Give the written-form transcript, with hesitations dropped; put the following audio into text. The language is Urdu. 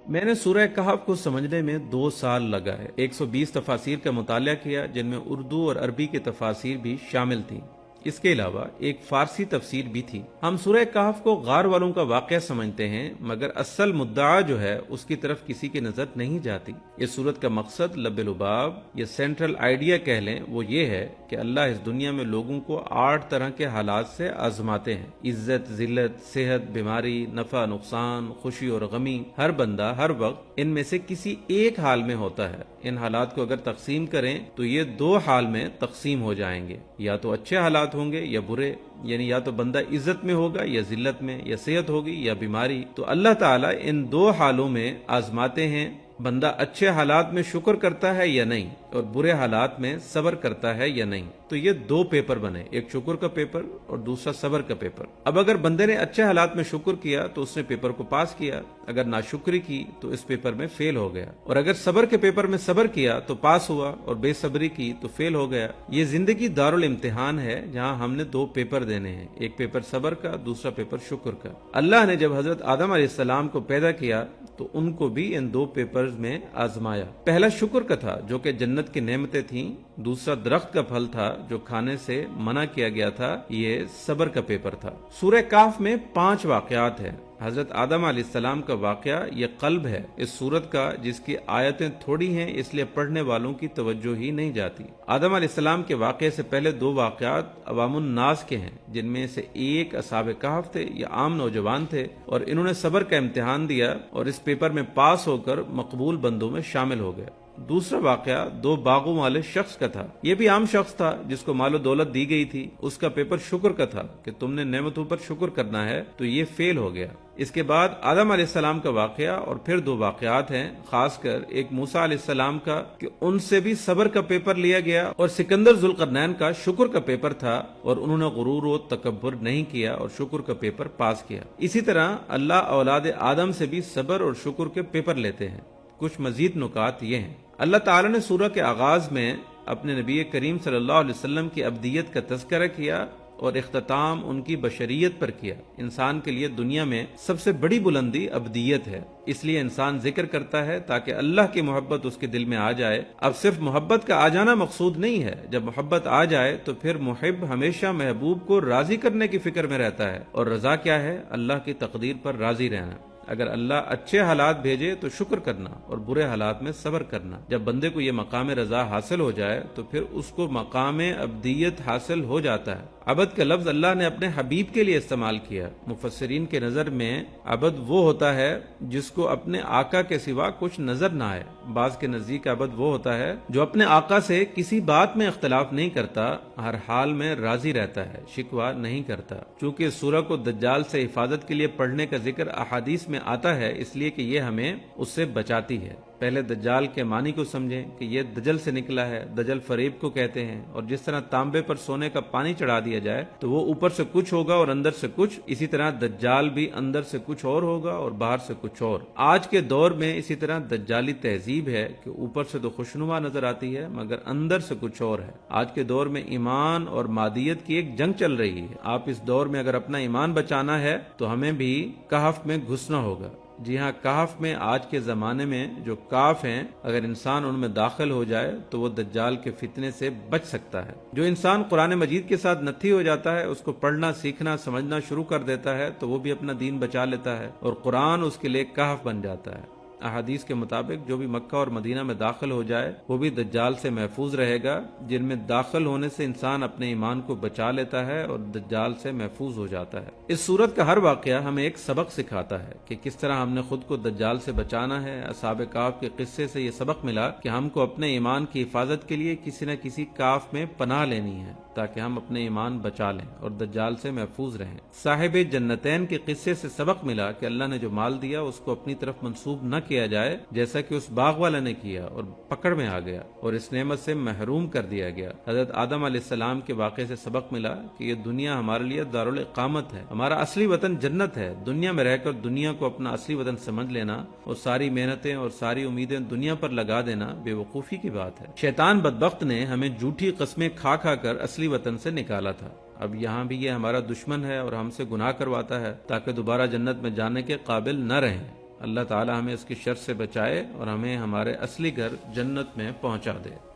میں نے سورہ کہف کو سمجھنے میں 2 سال لگائے، 120 تفاسیر کا مطالعہ کیا جن میں اردو اور عربی کے تفاسیر بھی شامل تھیں۔ اس کے علاوہ ایک فارسی تفسیر بھی تھی۔ ہم سورہ کہف کو غار والوں کا واقعہ سمجھتے ہیں، مگر اصل مدعا جو ہے اس کی طرف کسی کی نظر نہیں جاتی۔ اس سورت کا مقصد لب لباب یا سینٹرل آئیڈیا کہہ لیں، وہ یہ ہے کہ اللہ اس دنیا میں لوگوں کو 8 طرح کے حالات سے آزماتے ہیں: عزت، ذلت، صحت، بیماری، نفع، نقصان، خوشی اور غمی۔ ہر بندہ ہر وقت ان میں سے کسی ایک حال میں ہوتا ہے۔ ان حالات کو اگر تقسیم کریں تو یہ 2 حال میں تقسیم ہو جائیں گے، یا تو اچھے حالات ہوں گے یا برے، یعنی یا تو بندہ عزت میں ہوگا یا ذلت میں، یا صحت ہوگی یا بیماری۔ تو اللہ تعالیٰ ان 2 حالوں میں آزماتے ہیں، بندہ اچھے حالات میں شکر کرتا ہے یا نہیں، اور برے حالات میں صبر کرتا ہے یا نہیں۔ تو یہ 2 پیپر بنے، ایک شکر کا پیپر اور دوسرا صبر کا پیپر۔ اب اگر بندے نے اچھے حالات میں شکر کیا تو اس نے پیپر کو پاس کیا، اگر ناشکری کی تو اس پیپر میں فیل ہو گیا، اور اگر صبر کے پیپر میں صبر کیا تو پاس ہوا، اور بے صبری کی تو فیل ہو گیا۔ یہ زندگی دارالامتحان ہے جہاں ہم نے 2 پیپر دینے ہیں، ایک پیپر صبر کا، دوسرا پیپر شکر کا۔ اللہ نے جب حضرت آدم علیہ السلام کو پیدا کیا تو ان کو بھی ان 2 پیپرز میں آزمایا۔ پہلا شکر کا تھا جو کہ جنت کی نعمتیں تھیں، دوسرا درخت کا پھل تھا جو کھانے سے منع کیا گیا تھا، یہ صبر کا پیپر تھا۔ سورہ کہف میں 5 واقعات ہیں۔ حضرت آدم علیہ السلام کا واقعہ یہ قلب ہے اس سورت کا، جس کی آیتیں تھوڑی ہیں اس لیے پڑھنے والوں کی توجہ ہی نہیں جاتی۔ آدم علیہ السلام کے واقعے سے پہلے 2 واقعات عوام الناس کے ہیں، جن میں سے ایک اصحاب کہف تھے، یہ عام نوجوان تھے اور انہوں نے صبر کا امتحان دیا اور اس پیپر میں پاس ہو کر مقبول بندوں میں شامل ہو گئے۔ دوسرا واقعہ 2 باغوں والے شخص کا تھا، یہ بھی عام شخص تھا جس کو مال و دولت دی گئی تھی، اس کا پیپر شکر کا تھا کہ تم نے نعمتوں پر شکر کرنا ہے، تو یہ فیل ہو گیا۔ اس کے بعد آدم علیہ السلام کا واقعہ اور پھر 2 واقعات ہیں، خاص کر ایک موسیٰ علیہ السلام کا کہ ان سے بھی صبر کا پیپر لیا گیا، اور سکندر ذوالقرنین کا شکر کا پیپر تھا اور انہوں نے غرور و تکبر نہیں کیا اور شکر کا پیپر پاس کیا۔ اسی طرح اللہ اولاد آدم سے بھی صبر اور شکر کے پیپر لیتے ہیں۔ کچھ مزید نکات یہ ہیں: اللہ تعالیٰ نے سورہ کے آغاز میں اپنے نبی کریم صلی اللہ علیہ وسلم کی ابدیت کا تذکرہ کیا اور اختتام ان کی بشریت پر کیا۔ انسان کے لیے دنیا میں سب سے بڑی بلندی ابدیت ہے، اس لیے انسان ذکر کرتا ہے تاکہ اللہ کی محبت اس کے دل میں آ جائے۔ اب صرف محبت کا آ جانا مقصود نہیں ہے، جب محبت آ جائے تو پھر محب ہمیشہ محبوب کو راضی کرنے کی فکر میں رہتا ہے، اور رضا کیا ہے؟ اللہ کی تقدیر پر راضی رہنا۔ اگر اللہ اچھے حالات بھیجے تو شکر کرنا اور برے حالات میں صبر کرنا۔ جب بندے کو یہ مقام رضا حاصل ہو جائے تو پھر اس کو مقام ابدیت حاصل ہو جاتا ہے۔ عبد کا لفظ اللہ نے اپنے حبیب کے لیے استعمال کیا۔ مفسرین کے نظر میں عبد وہ ہوتا ہے جس کو اپنے آقا کے سوا کچھ نظر نہ آئے۔ بعض کے نزدیک عبد وہ ہوتا ہے جو اپنے آقا سے کسی بات میں اختلاف نہیں کرتا، ہر حال میں راضی رہتا ہے، شکوہ نہیں کرتا۔ چونکہ اس سورہ کو دجال سے حفاظت کے لیے پڑھنے کا ذکر احادیث میں آتا ہے، اس لیے کہ یہ ہمیں اس سے بچاتی ہے۔ پہلے دجال کے معنی کو سمجھیں کہ یہ دجل سے نکلا ہے۔ دجل فریب کو کہتے ہیں، اور جس طرح تانبے پر سونے کا پانی چڑھا دیا جائے تو وہ اوپر سے کچھ ہوگا اور اندر سے کچھ، اسی طرح دجال بھی اندر سے کچھ اور ہوگا اور باہر سے کچھ اور۔ آج کے دور میں اسی طرح دجالی تہذیب ہے کہ اوپر سے تو خوشنما نظر آتی ہے مگر اندر سے کچھ اور ہے۔ آج کے دور میں ایمان اور مادیت کی ایک جنگ چل رہی ہے۔ آپ اس دور میں اگر اپنا ایمان بچانا ہے تو ہمیں بھی کہف میں گھسنا ہوگا۔ جی ہاں، کہف میں آج کے زمانے میں جو کاف ہیں، اگر انسان ان میں داخل ہو جائے تو وہ دجال کے فتنے سے بچ سکتا ہے۔ جو انسان قرآن مجید کے ساتھ نتھی ہو جاتا ہے، اس کو پڑھنا، سیکھنا، سمجھنا شروع کر دیتا ہے تو وہ بھی اپنا دین بچا لیتا ہے اور قرآن اس کے لیے کہف بن جاتا ہے۔ احادیث کے مطابق جو بھی مکہ اور مدینہ میں داخل ہو جائے وہ بھی دجال سے محفوظ رہے گا، جن میں داخل ہونے سے انسان اپنے ایمان کو بچا لیتا ہے اور دجال سے محفوظ ہو جاتا ہے۔ اس سورت کا ہر واقعہ ہمیں ایک سبق سکھاتا ہے کہ کس طرح ہم نے خود کو دجال سے بچانا ہے۔ اصحاب کہف کے قصے سے یہ سبق ملا کہ ہم کو اپنے ایمان کی حفاظت کے لیے کسی نہ کسی کہف میں پناہ لینی ہے تاکہ ہم اپنے ایمان بچا لیں اور دجال سے محفوظ رہیں۔ صاحب جنتین کے قصے سے سبق ملا کہ اللہ نے جو مال دیا اس کو اپنی طرف منسوب نہ کیا جائے، جیسا کہ اس باغ والا نے کیا اور پکڑ میں آ گیا اور اس نعمت سے محروم کر دیا گیا۔ حضرت آدم علیہ السلام کے واقعے سے سبق ملا کہ یہ دنیا ہمارے لیے دارالاقامت ہے، ہمارا اصلی وطن جنت ہے۔ دنیا میں رہ کر دنیا کو اپنا اصلی وطن سمجھ لینا اور ساری محنتیں اور ساری امیدیں دنیا پر لگا دینا بے وقوفی کی بات ہے۔ شیطان بدبخت نے ہمیں جھوٹی قسمیں کھا کھا کر اصلی وطن سے نکالا تھا۔ اب یہاں بھی یہ ہمارا دشمن ہے اور ہم سے گناہ کرواتا ہے تاکہ دوبارہ جنت میں جانے کے قابل نہ رہیں۔ اللہ تعالی ہمیں اس کی شر سے بچائے اور ہمیں ہمارے اصلی گھر جنت میں پہنچا دے۔